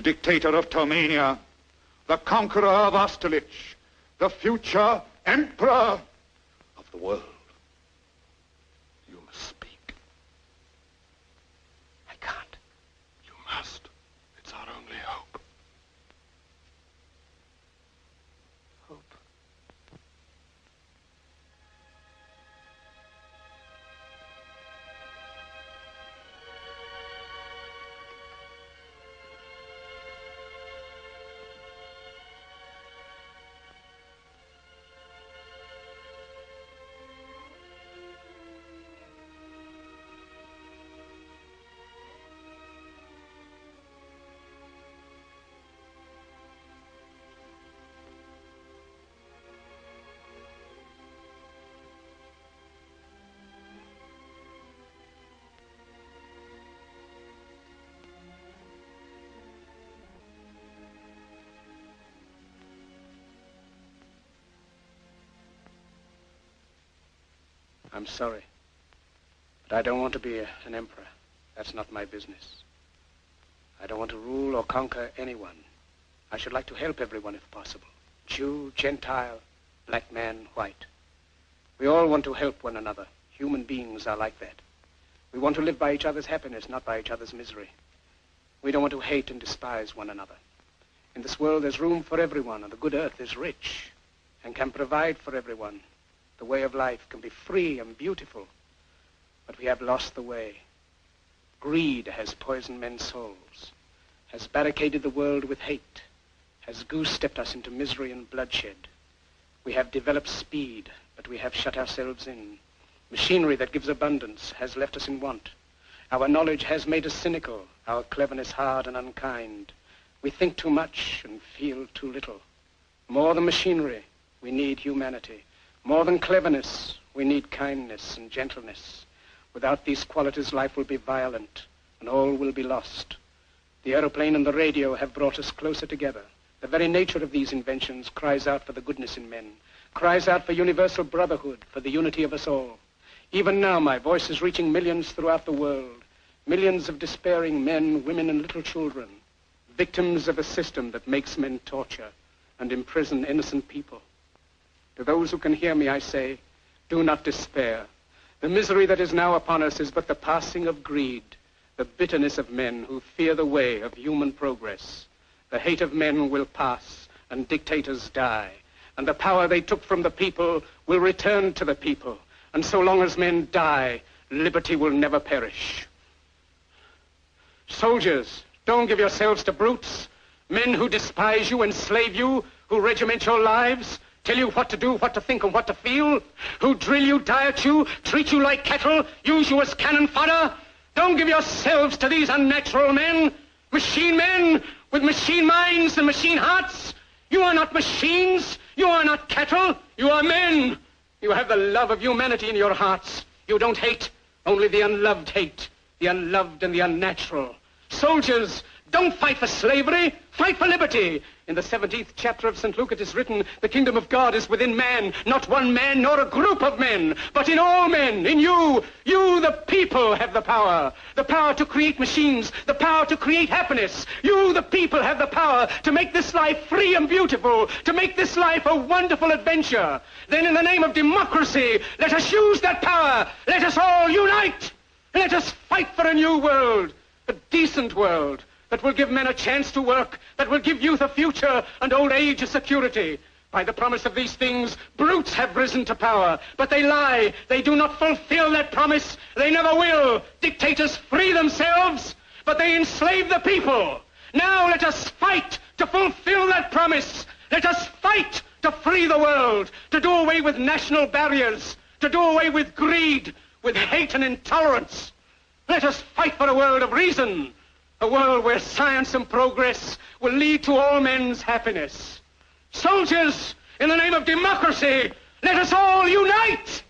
dictator of Tomania, the conqueror of Austerlitz, the future emperor of the world. You must speak. I can't. You must. It's our only hope. Hope. I'm sorry, but I don't want to be an emperor. That's not my business. I don't want to rule or conquer anyone. I should like to help everyone if possible. Jew, Gentile, black man, white. We all want to help one another. Human beings are like that. We want to live by each other's happiness, not by each other's misery. We don't want to hate and despise one another. In this world, there's room for everyone, and the good earth is rich and can provide for everyone. The way of life can be free and beautiful, but we have lost the way. Greed has poisoned men's souls, has barricaded the world with hate, has goose-stepped us into misery and bloodshed. We have developed speed, but we have shut ourselves in. Machinery that gives abundance has left us in want. Our knowledge has made us cynical, our cleverness hard and unkind. We think too much and feel too little. More than machinery, we need humanity. More than cleverness, we need kindness and gentleness. Without these qualities, life will be violent, and all will be lost. The aeroplane and the radio have brought us closer together. The very nature of these inventions cries out for the goodness in men, cries out for universal brotherhood, for the unity of us all. Even now, my voice is reaching millions throughout the world, millions of despairing men, women, and little children, victims of a system that makes men torture and imprison innocent people. To those who can hear me, I say, do not despair. The misery that is now upon us is but the passing of greed, the bitterness of men who fear the way of human progress. The hate of men will pass, and dictators die, and the power they took from the people will return to the people. And so long as men die, liberty will never perish. Soldiers, don't give yourselves to brutes, men who despise you, enslave you, who regiment your lives, tell you what to do, what to think, and what to feel, who drill you, diet you, treat you like cattle, use you as cannon fodder. Don't give yourselves to these unnatural men with machine minds and machine hearts. You are not machines. You are not cattle. You are men. You have the love of humanity in your hearts. You don't hate, only the unloved hate, the unloved and the unnatural. Soldiers, don't fight for slavery, fight for liberty. In the 17th chapter of St. Luke it is written, the kingdom of God is within man, not one man nor a group of men, but in all men, in you. You, the people, have the power to create machines, the power to create happiness. You, the people, have the power to make this life free and beautiful, to make this life a wonderful adventure. Then in the name of democracy, let us use that power. Let us all unite. Let us fight for a new world, a decent world, that will give men a chance to work, that will give youth a future and old age a security. By the promise of these things, brutes have risen to power, but they lie. They do not fulfill that promise. They never will. Dictators free themselves, but they enslave the people. Now let us fight to fulfill that promise. Let us fight to free the world, to do away with national barriers, to do away with greed, with hate and intolerance. Let us fight for a world of reason, a world where science and progress will lead to all men's happiness. Soldiers, in the name of democracy, let us all unite!